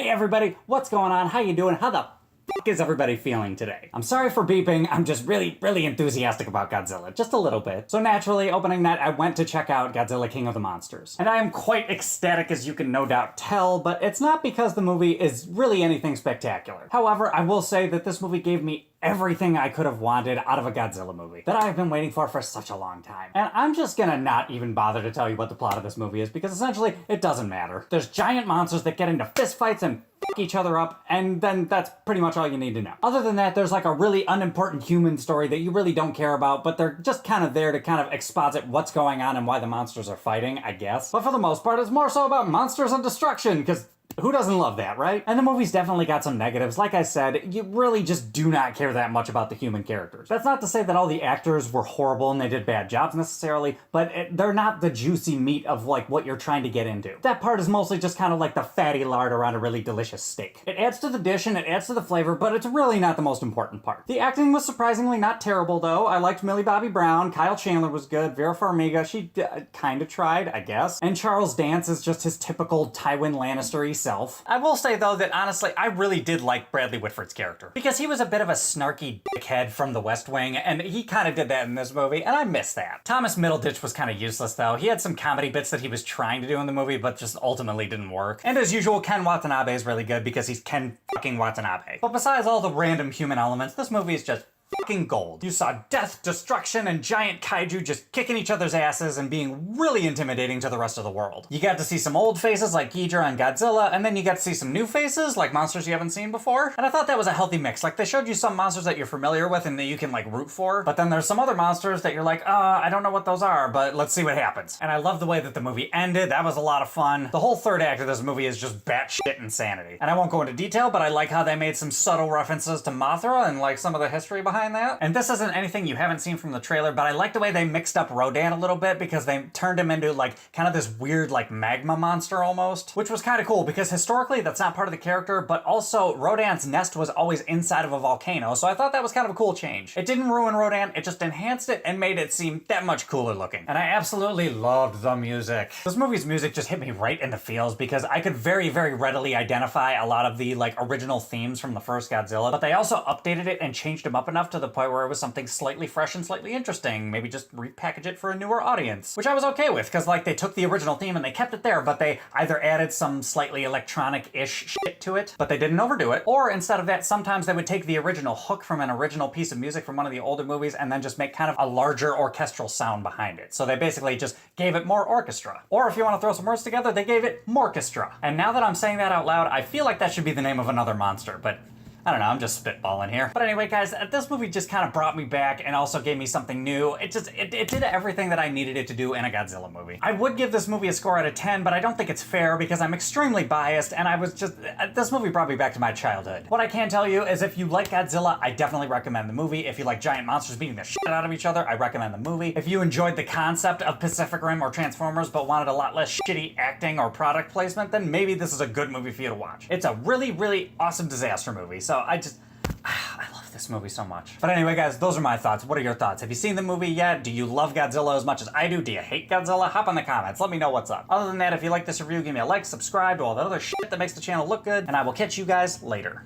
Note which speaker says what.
Speaker 1: Hey everybody, what's going on? How you doing? How the f*** is everybody feeling today? I'm sorry for beeping, I'm just really enthusiastic about Godzilla, just a little bit. So naturally, opening that, I went to check out Godzilla King of the Monsters. And I am quite ecstatic, as you can no doubt tell, but it's not because the movie is really anything spectacular. However, I will say that this movie gave me everything I could have wanted out of a Godzilla movie that I've been waiting for such a long time. And I'm just gonna not even bother to tell you what the plot of this movie is because essentially it doesn't matter. There's giant monsters that get into fistfights and f*** each other up, and then that's pretty much all you need to know. Other than that, there's like a really unimportant human story that you really don't care about, but they're just kind of there to kind of exposit what's going on and why the monsters are fighting, I guess. But for the most part, it's more so about monsters and destruction, because who doesn't love that, right? And the movie's definitely got some negatives. Like I said, you really just do not care that much about the human characters. That's not to say that all the actors were horrible and they did bad jobs necessarily, but they're not the juicy meat of like what you're trying to get into. That part is mostly just kind of like the fatty lard around a really delicious steak. It adds to the dish and it adds to the flavor, but it's really not the most important part. The acting was surprisingly not terrible though. I liked Millie Bobby Brown, Kyle Chandler was good, Vera Farmiga, she kind of tried, I guess. And Charles Dance is just his typical Tywin Lannister-y self. I will say though that honestly, I really did like Bradley Whitford's character because he was a bit of a snarky dickhead from The West Wing, and he kind of did that in this movie, and I miss that. Thomas Middleditch was kind of useless though. He had some comedy bits that he was trying to do in the movie, but just ultimately didn't work. And as usual, Ken Watanabe is really good because he's Ken fucking Watanabe. But besides all the random human elements, this movie is just fucking gold. You saw death, destruction, and giant kaiju just kicking each other's asses and being really intimidating to the rest of the world. You got to see some old faces like Ghidorah and Godzilla, and then you got to see some new faces like monsters you haven't seen before. And I thought that was a healthy mix. Like, they showed you some monsters that you're familiar with and that you can like root for, but then there's some other monsters that you're like, I don't know what those are, but let's see what happens. And I love the way that the movie ended. That was a lot of fun. The whole third act of this movie is just batshit insanity. And I won't go into detail, but I like how they made some subtle references to Mothra and like some of the history behind that. And this isn't anything you haven't seen from the trailer, but I like the way they mixed up Rodan a little bit because they turned him into like kind of this weird like magma monster almost, which was kind of cool because historically that's not part of the character, but also Rodan's nest was always inside of a volcano, so I thought that was kind of a cool change. It didn't ruin Rodan, it just enhanced it and made it seem that much cooler looking. And I absolutely loved the music. This movie's music just hit me right in the feels because I could very readily identify a lot of the like original themes from the first Godzilla, but they also updated it and changed them up enough to the point where it was something slightly fresh and slightly interesting. Maybe just repackage it for a newer audience, which I was okay with because like they took the original theme and they kept it there, but they either added some slightly electronic-ish shit to it, but they didn't overdo it, or instead of that, sometimes they would take the original hook from an original piece of music from one of the older movies and then just make kind of a larger orchestral sound behind it. So they basically just gave it more orchestra. Or if you want to throw some words together, they gave it Morchestra. And now that I'm saying that out loud, I feel like that should be the name of another monster, but I don't know, I'm just spitballing here. But anyway, guys, this movie just kind of brought me back and also gave me something new. It did everything that I needed it to do in a Godzilla movie. I would give this movie a score out of 10, but I don't think it's fair because I'm extremely biased and this movie brought me back to my childhood. What I can tell you is if you like Godzilla, I definitely recommend the movie. If you like giant monsters beating the shit out of each other, I recommend the movie. If you enjoyed the concept of Pacific Rim or Transformers but wanted a lot less shitty acting or product placement, then maybe this is a good movie for you to watch. It's a really awesome disaster movie, so I love this movie so much. But anyway, guys, those are my thoughts. What are your thoughts? Have you seen the movie yet? Do you love Godzilla as much as I do? Do you hate Godzilla? Hop in the comments. Let me know what's up. Other than that, if you like this review, give me a like, subscribe to all that other shit that makes the channel look good, and I will catch you guys later.